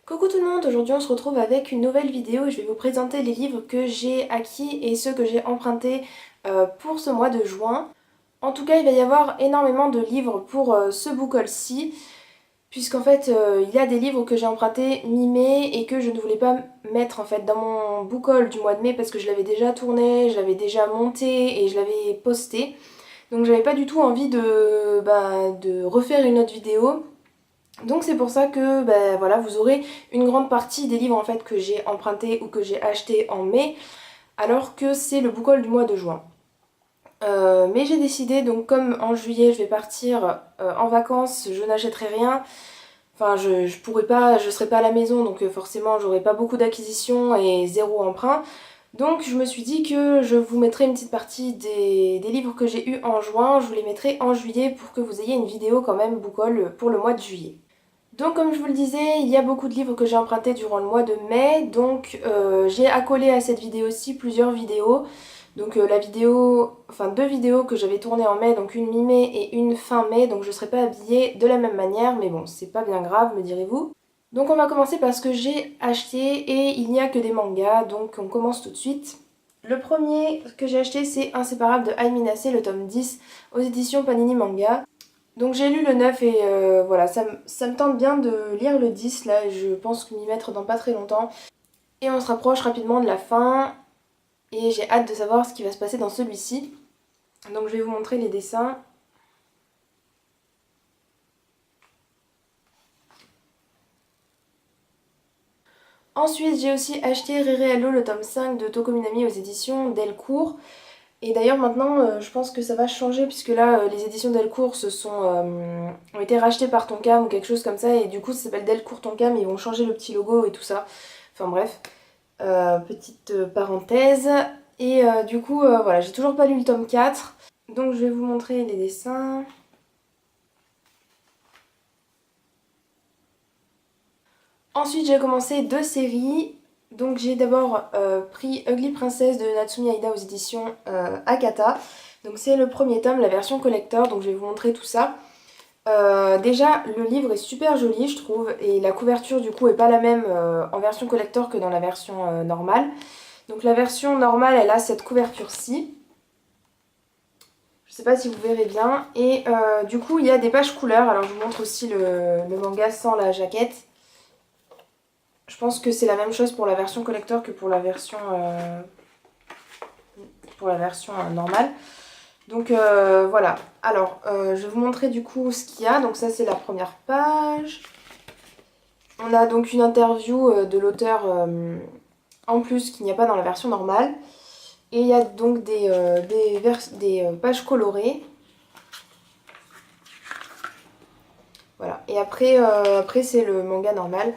Coucou tout le monde, aujourd'hui on se retrouve avec une nouvelle vidéo et je vais vous présenter les livres que j'ai acquis et ceux que j'ai empruntés pour ce mois de juin. En tout cas, il va y avoir énormément de livres pour ce book haul-ci, puisqu'en fait il y a des livres que j'ai empruntés mi-mai et que je ne voulais pas mettre en fait dans mon book haul du mois de mai parce que je l'avais déjà tourné, je l'avais déjà monté et je l'avais posté. Donc j'avais pas du tout envie de refaire une autre vidéo. Donc c'est pour ça que voilà, vous aurez une grande partie des livres en fait que j'ai empruntés ou que j'ai achetés en mai, alors que c'est le book haul du mois de juin. Mais j'ai décidé, donc comme en juillet je vais partir en vacances, je n'achèterai rien. Enfin je pourrais pas, je serai pas à la maison, donc forcément j'aurai pas beaucoup d'acquisitions et zéro emprunt. Donc je me suis dit que je vous mettrai une petite partie des livres que j'ai eus en juin, je vous les mettrai en juillet pour que vous ayez une vidéo quand même book haul pour le mois de juillet. Donc comme je vous le disais, il y a beaucoup de livres que j'ai empruntés durant le mois de mai, donc j'ai accolé à cette vidéo-ci plusieurs vidéos. Donc deux vidéos que j'avais tournées en mai, donc une mi-mai et une fin mai, donc je ne serai pas habillée de la même manière, mais bon, c'est pas bien grave, me direz-vous. Donc on va commencer par ce que j'ai acheté, et il n'y a que des mangas, donc on commence tout de suite. Le premier que j'ai acheté, c'est Inséparable de Ai Minase, le tome 10, aux éditions Panini Manga. Donc j'ai lu le 9 et voilà, ça me tente bien de lire le 10 là, je pense m'y mettre dans pas très longtemps. Et on se rapproche rapidement de la fin et j'ai hâte de savoir ce qui va se passer dans celui-ci. Donc je vais vous montrer les dessins. Ensuite j'ai aussi acheté Rere Allo, le tome 5 de Tokominami aux éditions Delcourt. Et d'ailleurs maintenant je pense que ça va changer puisque là les éditions Delcourt ont été rachetées par Tonkam ou quelque chose comme ça et du coup ça s'appelle Delcourt Tonkam, ils vont changer le petit logo et tout ça. Enfin bref, petite parenthèse. Et du coup voilà, j'ai toujours pas lu le tome 4 donc je vais vous montrer les dessins. Ensuite j'ai commencé deux séries. Donc j'ai d'abord pris Ugly Princess de Natsumi Aida aux éditions Akata. Donc c'est le premier tome, la version collector, donc je vais vous montrer tout ça. Déjà le livre est super joli je trouve et la couverture du coup est pas la même en version collector que dans la version normale. Donc la version normale elle a cette couverture-ci. Je sais pas si vous verrez bien. Et du coup il y a des pages couleurs. Alors je vous montre aussi le manga sans la jaquette. Je pense que c'est la même chose pour la version collector que pour la version normale. Donc voilà. Alors je vais vous montrer du coup ce qu'il y a. Donc ça c'est la première page. On a donc une interview de l'auteur en plus qu'il n'y a pas dans la version normale. Et il y a donc des pages colorées. Voilà. Et après c'est le manga normal.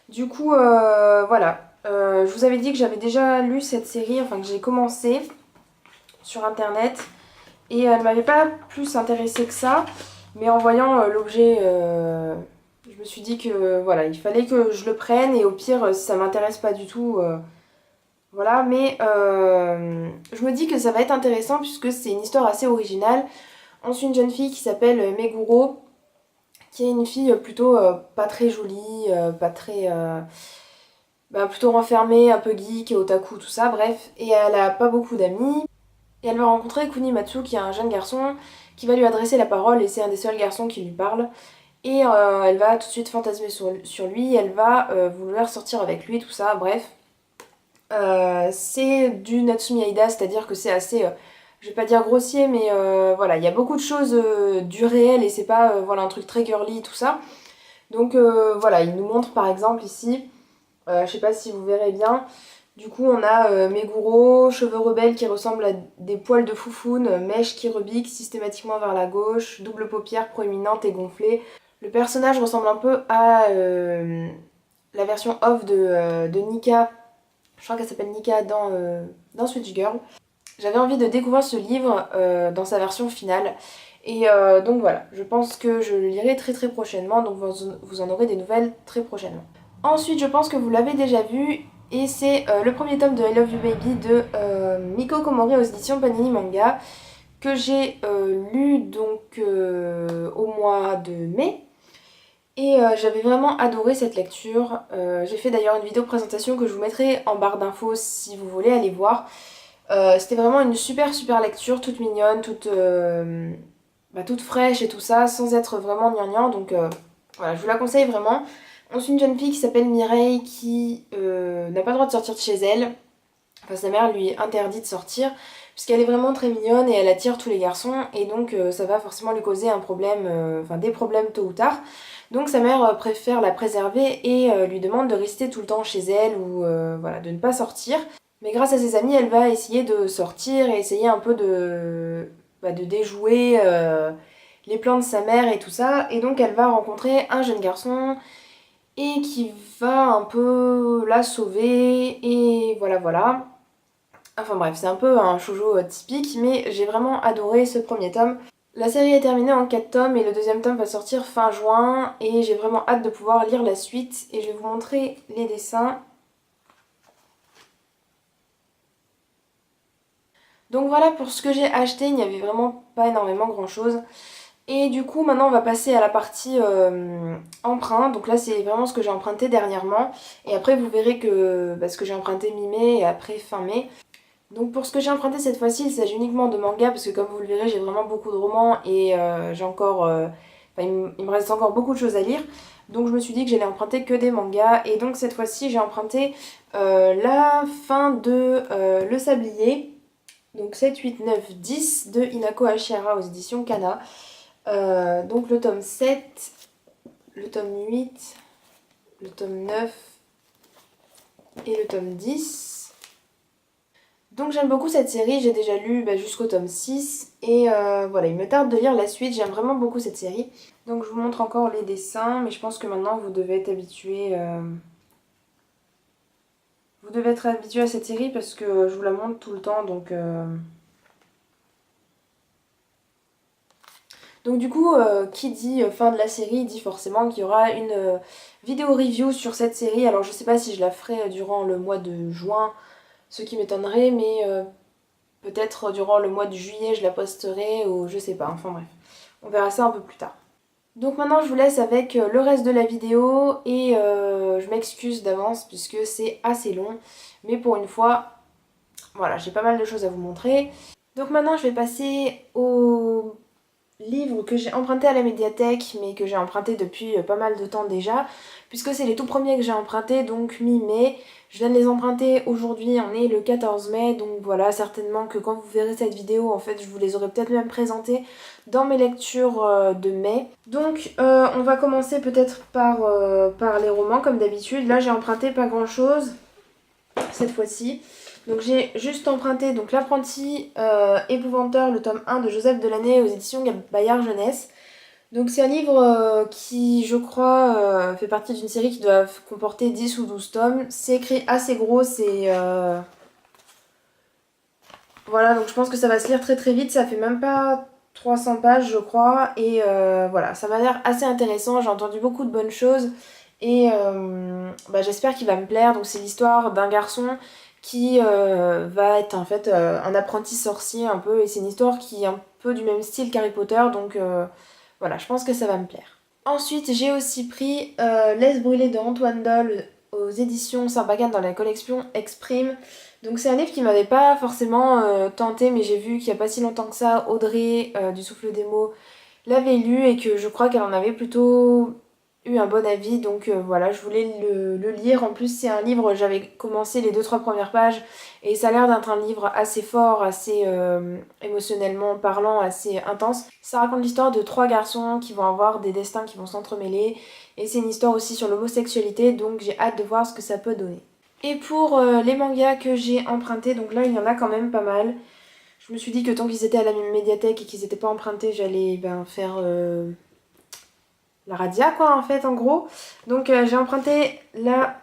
Du coup, voilà. Je vous avais dit que j'avais déjà lu cette série, enfin que j'ai commencé sur internet. Et elle ne m'avait pas plus intéressée que ça. Mais en voyant l'objet, je me suis dit que voilà, il fallait que je le prenne. Et au pire, si ça m'intéresse pas du tout, voilà. Mais je me dis que ça va être intéressant puisque c'est une histoire assez originale. On suit une jeune fille qui s'appelle Meguro, qui est une fille plutôt pas très jolie, pas très... plutôt renfermée, un peu geek, otaku, tout ça, bref. Et elle a pas beaucoup d'amis. Et elle va rencontrer Kunimatsu, qui est un jeune garçon, qui va lui adresser la parole, et c'est un des seuls garçons qui lui parle. Et elle va tout de suite fantasmer sur lui, elle va vouloir sortir avec lui, tout ça, bref. C'est du Natsumi Aida, c'est-à-dire que c'est assez... je vais pas dire grossier, mais voilà, il y a beaucoup de choses du réel, et c'est pas voilà, un truc très girly, tout ça. Donc voilà, il nous montre par exemple ici... je sais pas si vous verrez bien. Du coup, on a Meguro, cheveux rebelles qui ressemblent à des poils de foufoune, mèches qui rebiquent systématiquement vers la gauche, double paupière proéminente et gonflée. Le personnage ressemble un peu à la version off de Nika. Je crois qu'elle s'appelle Nika dans Switch Girl. J'avais envie de découvrir ce livre dans sa version finale. Et donc voilà, je pense que je le lirai très très prochainement, donc vous en aurez des nouvelles très prochainement. Ensuite, je pense que vous l'avez déjà vu, et c'est le premier tome de I Love You Baby de Miko Komori aux éditions Panini Manga, que j'ai lu donc au mois de mai. Et j'avais vraiment adoré cette lecture. J'ai fait d'ailleurs une vidéo présentation que je vous mettrai en barre d'infos si vous voulez aller voir. C'était vraiment une super lecture, toute mignonne, toute fraîche et tout ça, sans être vraiment gnangnan. Donc voilà, je vous la conseille vraiment. On suit une jeune fille qui s'appelle Mireille qui n'a pas le droit de sortir de chez elle. Enfin, sa mère lui interdit de sortir puisqu'elle est vraiment très mignonne et elle attire tous les garçons et donc ça va forcément lui causer un problème, enfin des problèmes tôt ou tard. Donc sa mère préfère la préserver et lui demande de rester tout le temps chez elle ou voilà, de ne pas sortir. Mais grâce à ses amis, elle va essayer de sortir et essayer un peu de déjouer les plans de sa mère et tout ça. Et donc elle va rencontrer un jeune garçon et qui va un peu la sauver et voilà. Enfin bref, c'est un peu un shoujo typique, mais j'ai vraiment adoré ce premier tome. La série est terminée en 4 tomes et le deuxième tome va sortir fin juin et j'ai vraiment hâte de pouvoir lire la suite et je vais vous montrer les dessins. Donc voilà pour ce que j'ai acheté, il n'y avait vraiment pas énormément grand chose. Et du coup maintenant on va passer à la partie emprunt. Donc là c'est vraiment ce que j'ai emprunté dernièrement. Et après vous verrez que ce que j'ai emprunté mi-mai et après fin mai. Donc pour ce que j'ai emprunté cette fois-ci, il s'agit uniquement de manga parce que comme vous le verrez j'ai vraiment beaucoup de romans et j'ai encore... il me reste encore beaucoup de choses à lire. Donc je me suis dit que j'allais emprunter que des mangas. Et donc cette fois-ci j'ai emprunté la fin de Le Sablier. Donc 7, 8, 9, 10 de Hinako Ashihara aux éditions Kana. Donc le tome 7, le tome 8, le tome 9 et le tome 10. Donc j'aime beaucoup cette série, j'ai déjà lu jusqu'au tome 6 et voilà, il me tarde de lire la suite, j'aime vraiment beaucoup cette série. Donc je vous montre encore les dessins, mais je pense que maintenant vous devez être habitués à cette série parce que je vous la montre tout le temps, Donc du coup, qui dit fin de la série dit forcément qu'il y aura une vidéo review sur cette série. Alors je sais pas si je la ferai durant le mois de juin, ce qui m'étonnerait, mais peut-être durant le mois de juillet je la posterai ou je sais pas, enfin bref. On verra ça un peu plus tard. Donc maintenant je vous laisse avec le reste de la vidéo et je m'excuse d'avance puisque c'est assez long. Mais pour une fois, voilà, j'ai pas mal de choses à vous montrer. Donc maintenant je vais passer au livre que j'ai emprunté à la médiathèque mais que j'ai emprunté depuis pas mal de temps déjà puisque c'est les tout premiers que j'ai empruntés donc mi-mai. Je viens de les emprunter aujourd'hui, on est le 14 mai donc voilà, certainement que quand vous verrez cette vidéo en fait je vous les aurais peut-être même présentés dans mes lectures de mai. Donc on va commencer peut-être par les romans comme d'habitude. Là j'ai emprunté pas grand chose cette fois-ci. Donc j'ai juste emprunté donc L'apprenti épouvanteur, le tome 1 de Joseph Delaney aux éditions Bayard Jeunesse. Donc c'est un livre qui je crois fait partie d'une série qui doit comporter 10 ou 12 tomes. C'est écrit assez gros, c'est... Voilà, donc je pense que ça va se lire très vite, ça fait même pas 300 pages je crois. Et voilà, ça m'a l'air assez intéressant, j'ai entendu beaucoup de bonnes choses. Et j'espère qu'il va me plaire. Donc c'est l'histoire d'un garçon qui va être en fait un apprenti sorcier un peu. Et c'est une histoire qui est un peu du même style qu'Harry Potter. Donc voilà, je pense que ça va me plaire. Ensuite j'ai aussi pris Laisse brûler de Antoine Dolle aux éditions Sarbacane dans la collection Exprime. Donc c'est un livre qui m'avait pas forcément tenté, mais j'ai vu qu'il n'y a pas si longtemps que ça, Audrey du Souffle des mots l'avait lu et que je crois qu'elle en avait plutôt eu un bon avis. Donc voilà, je voulais le lire. En plus c'est un livre, j'avais commencé les 2-3 premières pages et ça a l'air d'être un livre assez fort, assez émotionnellement parlant, assez intense. Ça raconte l'histoire de 3 garçons qui vont avoir des destins qui vont s'entremêler. Et c'est une histoire aussi sur l'homosexualité, donc j'ai hâte de voir ce que ça peut donner. Et pour les mangas que j'ai empruntés, donc là il y en a quand même pas mal. Je me suis dit que tant qu'ils étaient à la médiathèque et qu'ils n'étaient pas empruntés, j'allais faire la radia quoi en fait en gros. Donc j'ai emprunté la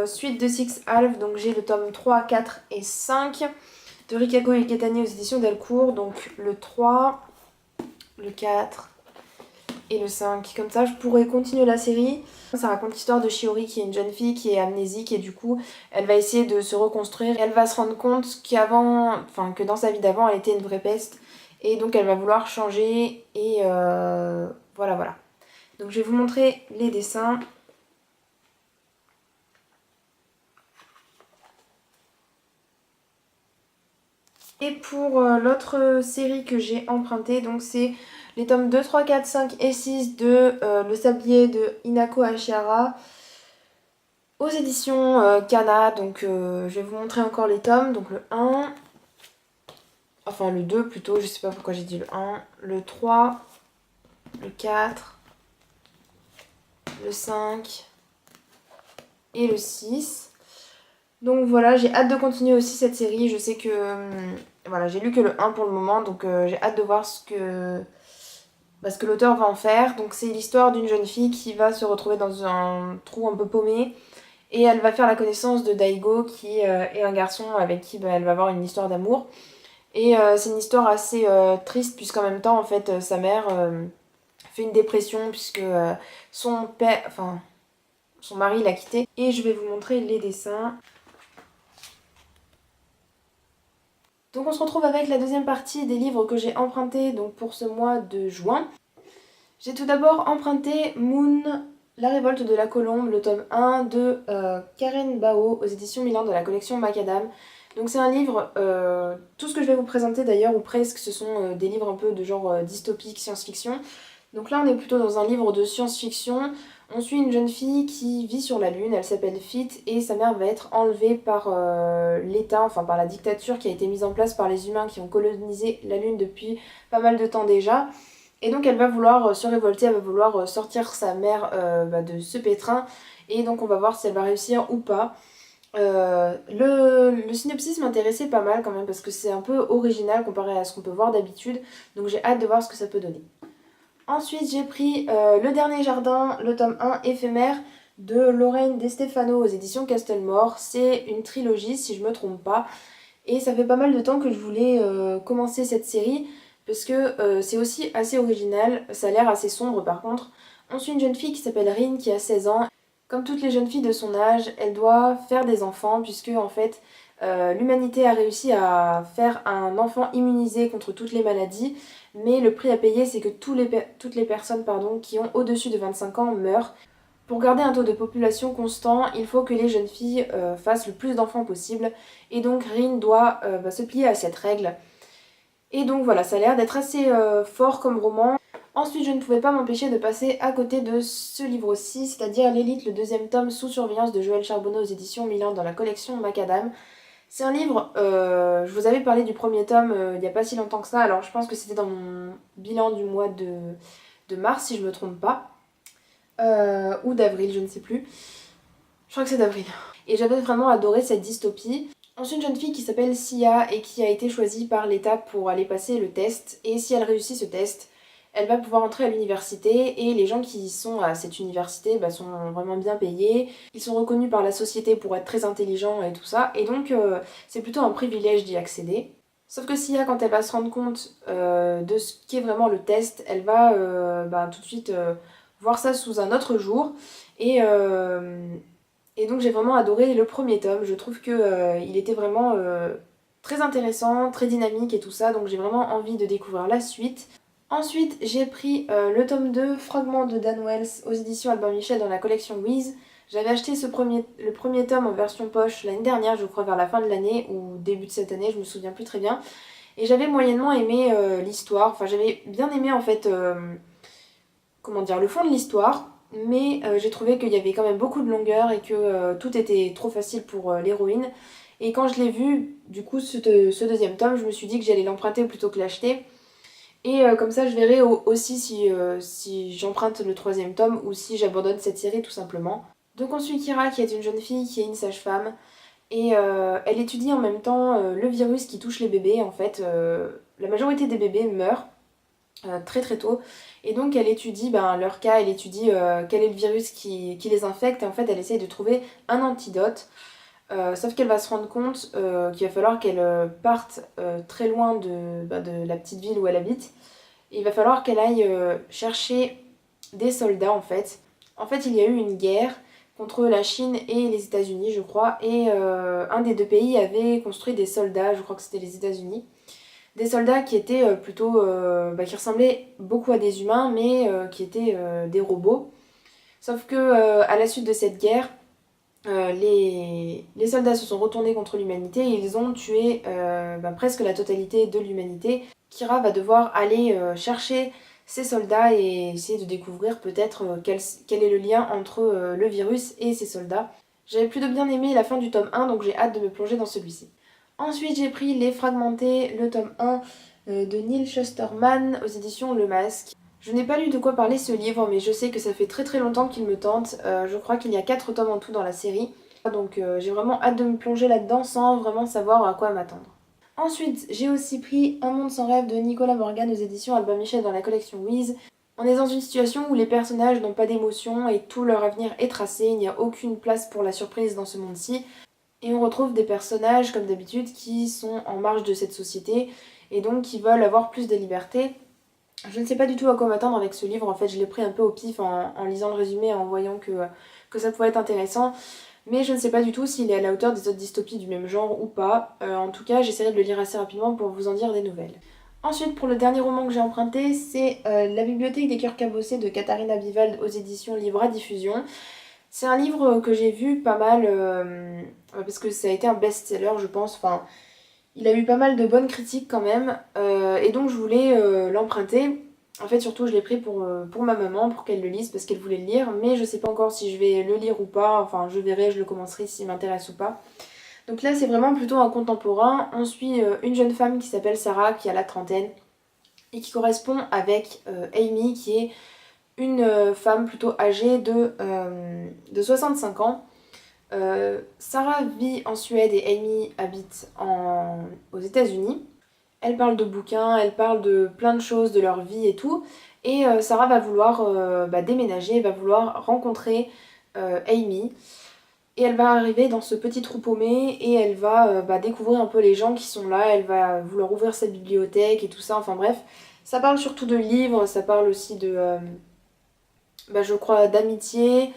suite de Six Half, donc j'ai le tome 3, 4 et 5 de Rikako Iketani aux éditions Delcourt. Donc le 3, le 4 et le 5. Comme ça je pourrais continuer la série. Ça raconte l'histoire de Shiori qui est une jeune fille qui est amnésique et du coup elle va essayer de se reconstruire et elle va se rendre compte que dans sa vie d'avant elle était une vraie peste et donc elle va vouloir changer et voilà. Donc je vais vous montrer les dessins. Et pour l'autre série que j'ai empruntée, donc c'est les tomes 2, 3, 4, 5 et 6 de Le Sablier de Hinako Ashihara aux éditions Kana. Donc je vais vous montrer encore les tomes. Donc le 1, enfin le 2 plutôt, je sais pas pourquoi j'ai dit le 1, le 3, le 4, le 5 et le 6. Donc voilà, j'ai hâte de continuer aussi cette série. Je sais que voilà, j'ai lu que le 1 pour le moment, donc j'ai hâte de voir ce que l'auteur va en faire. Donc c'est l'histoire d'une jeune fille qui va se retrouver dans un trou un peu paumé et elle va faire la connaissance de Daigo qui est un garçon avec qui elle va avoir une histoire d'amour. Et c'est une histoire assez triste puisqu'en même temps en fait sa mère fait une dépression puisque son père, enfin son mari l'a quittée. Et je vais vous montrer les dessins. Donc on se retrouve avec la deuxième partie des livres que j'ai empruntés donc pour ce mois de juin. J'ai tout d'abord emprunté Moon, La révolte de la colombe, le tome 1 de Karen Bao aux éditions Milan de la collection Macadam. Donc c'est un livre, tout ce que je vais vous présenter d'ailleurs, ou presque, ce sont des livres un peu de genre dystopique, science-fiction. Donc là on est plutôt dans un livre de science-fiction. On suit une jeune fille qui vit sur la Lune, elle s'appelle Fit et sa mère va être enlevée par l'État, enfin par la dictature qui a été mise en place par les humains qui ont colonisé la Lune depuis pas mal de temps déjà. Et donc elle va vouloir se révolter, elle va vouloir sortir sa mère de ce pétrin. Et donc on va voir si elle va réussir ou pas. Le synopsis m'intéressait pas mal quand même parce que c'est un peu original comparé à ce qu'on peut voir d'habitude. Donc j'ai hâte de voir ce que ça peut donner. Ensuite j'ai pris Le Dernier Jardin, le tome 1 éphémère de Lorraine De Stefano aux éditions Castelmore. C'est une trilogie si je me trompe pas. Et ça fait pas mal de temps que je voulais commencer cette série parce que c'est aussi assez original, ça a l'air assez sombre par contre. On suit une jeune fille qui s'appelle Rin qui a 16 ans. Comme toutes les jeunes filles de son âge, elle doit faire des enfants puisque en fait l'humanité a réussi à faire un enfant immunisé contre toutes les maladies, mais le prix à payer c'est que toutes les personnes qui ont au-dessus de 25 ans meurent. Pour garder un taux de population constant, il faut que les jeunes filles fassent le plus d'enfants possible. Et donc Rin doit se plier à cette règle. Et donc voilà, ça a l'air d'être assez fort comme roman. Ensuite, je ne pouvais pas m'empêcher de passer à côté de ce livre-ci, c'est-à-dire L'Élite, le deuxième tome sous surveillance de Joël Charbonneau aux éditions Milan dans la collection Macadam. C'est un livre, je vous avais parlé du premier tome il n'y a pas si longtemps que ça, alors je pense que c'était dans mon bilan du mois de mars si je me trompe pas. Ou d'avril, je ne sais plus. Je crois que c'est d'avril. Et j'avais vraiment adoré cette dystopie. Ensuite, une jeune fille qui s'appelle Sia et qui a été choisie par l'État pour aller passer le test. Et si elle réussit ce test, elle va pouvoir entrer à l'université. Et les gens qui sont à cette université sont vraiment bien payés. Ils sont reconnus par la société pour être très intelligents et tout ça. Et donc, c'est plutôt un privilège d'y accéder. Sauf que Sia, quand elle va se rendre compte de ce qu'est vraiment le test, elle va tout de suite voir ça sous un autre jour. Et, et donc j'ai vraiment adoré le premier tome. Je trouve que il était vraiment très intéressant, très dynamique et tout ça. Donc j'ai vraiment envie de découvrir la suite. Ensuite, j'ai pris le tome 2, Fragments de Dan Wells, aux éditions Albin Michel dans la collection Wiz. J'avais acheté le premier tome en version poche l'année dernière, je crois vers la fin de l'année ou début de cette année, je me souviens plus très bien. Et j'avais moyennement aimé l'histoire, enfin j'avais bien aimé en fait, comment dire, le fond de l'histoire. Mais j'ai trouvé qu'il y avait quand même beaucoup de longueur et que tout était trop facile pour l'héroïne. Et quand je l'ai vu, du coup, ce deuxième tome, je me suis dit que j'allais l'emprunter plutôt que l'acheter. Et comme ça, je verrai aussi si j'emprunte le troisième tome ou si j'abandonne cette série tout simplement. Donc on suit Kira qui est une jeune fille qui est une sage-femme. Et elle étudie en même temps le virus qui touche les bébés. En fait, la majorité des bébés meurent très très tôt. Et donc elle étudie leur cas, elle étudie quel est le virus qui les infecte. Et en fait, elle essaye de trouver un antidote. Sauf qu'elle va se rendre compte qu'il va falloir qu'elle parte très loin de la petite ville où elle habite. Et il va falloir qu'elle aille chercher des soldats en fait. En fait, il y a eu une guerre contre la Chine et les États-Unis, je crois. Et un des deux pays avait construit des soldats, je crois que c'était les États-Unis. des soldats qui étaient plutôt... qui ressemblaient beaucoup à des humains, mais qui étaient des robots. Sauf que à la suite de cette guerre, les soldats se sont retournés contre l'humanité et ils ont tué presque la totalité de l'humanité. Kira va devoir aller chercher ces soldats et essayer de découvrir peut-être quel est le lien entre le virus et ces soldats. J'avais plutôt bien aimé la fin du tome 1, donc j'ai hâte de me plonger dans celui-ci. Ensuite, j'ai pris Les Fragmentés, le tome 1 de Neil Shusterman aux éditions Le Masque. Je n'ai pas lu de quoi parler ce livre, mais je sais que ça fait très très longtemps qu'il me tente. Je crois qu'il y a 4 tomes en tout dans la série. Donc j'ai vraiment hâte de me plonger là-dedans sans vraiment savoir à quoi m'attendre. Ensuite, j'ai aussi pris Un monde sans rêve de Nicolas Morgan aux éditions Albin Michel dans la collection Wiz. On est dans une situation où les personnages n'ont pas d'émotion et tout leur avenir est tracé, il n'y a aucune place pour la surprise dans ce monde-ci. Et on retrouve des personnages, comme d'habitude, qui sont en marge de cette société et donc qui veulent avoir plus de liberté. Je ne sais pas du tout à quoi m'attendre avec ce livre, en fait je l'ai pris un peu au pif en lisant le résumé, en voyant que ça pouvait être intéressant. Mais je ne sais pas du tout s'il est à la hauteur des autres dystopies du même genre ou pas. En tout cas, j'essaierai de le lire assez rapidement pour vous en dire des nouvelles. Ensuite, pour le dernier roman que j'ai emprunté, c'est La bibliothèque des cœurs cabossés de Katharina Vivald aux éditions Livre à diffusion. C'est un livre que j'ai vu pas mal, parce que ça a été un best-seller je pense, enfin il a eu pas mal de bonnes critiques quand même, et donc je voulais l'emprunter. En fait surtout je l'ai pris pour ma maman, pour qu'elle le lise, parce qu'elle voulait le lire, mais je sais pas encore si je vais le lire ou pas, enfin je verrai, je le commencerai s'il m'intéresse ou pas. Donc là c'est vraiment plutôt un contemporain, on suit une jeune femme qui s'appelle Sarah, qui a la trentaine, et qui correspond avec Amy, qui est une femme plutôt âgée de 65 ans. Sarah vit en Suède et Amy habite aux États-Unis. Elle parle de bouquins, elle parle de plein de choses, de leur vie et tout. Et Sarah va vouloir déménager, va vouloir rencontrer Amy. Et elle va arriver dans ce petit trou paumé et elle va découvrir un peu les gens qui sont là. Elle va vouloir ouvrir cette bibliothèque et tout ça. Enfin bref, ça parle surtout de livres, ça parle aussi je crois, d'amitié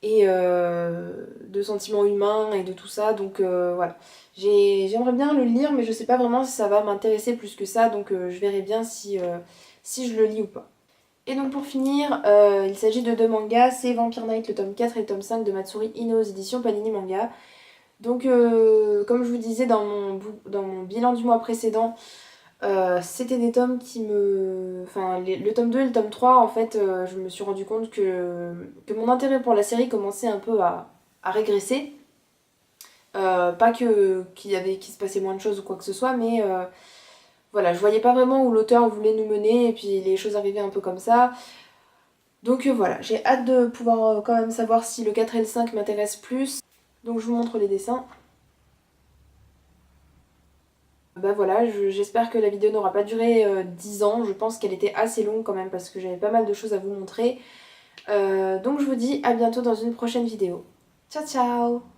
et de sentiments humains et de tout ça. Donc voilà. J'aimerais bien le lire, mais je sais pas vraiment si ça va m'intéresser plus que ça. Donc je verrai bien si je le lis ou pas. Et donc pour finir, il s'agit de 2 mangas. C'est Vampire Knight, le tome 4 et le tome 5 de Matsuri Ino aux éditions Panini Manga. Donc comme je vous disais dans mon bilan du mois précédent, c'était des tomes qui me... Enfin, le tome 2 et le tome 3, en fait, je me suis rendu compte que mon intérêt pour la série commençait un peu à régresser. Pas qu'il se passait moins de choses ou quoi que ce soit, mais voilà, je voyais pas vraiment où l'auteur voulait nous mener, et puis les choses arrivaient un peu comme ça. Donc voilà, j'ai hâte de pouvoir quand même savoir si le 4 et le 5 m'intéressent plus. Donc je vous montre les dessins. Bah voilà, j'espère que la vidéo n'aura pas duré 10 ans, je pense qu'elle était assez longue quand même parce que j'avais pas mal de choses à vous montrer. Donc je vous dis à bientôt dans une prochaine vidéo. Ciao ciao!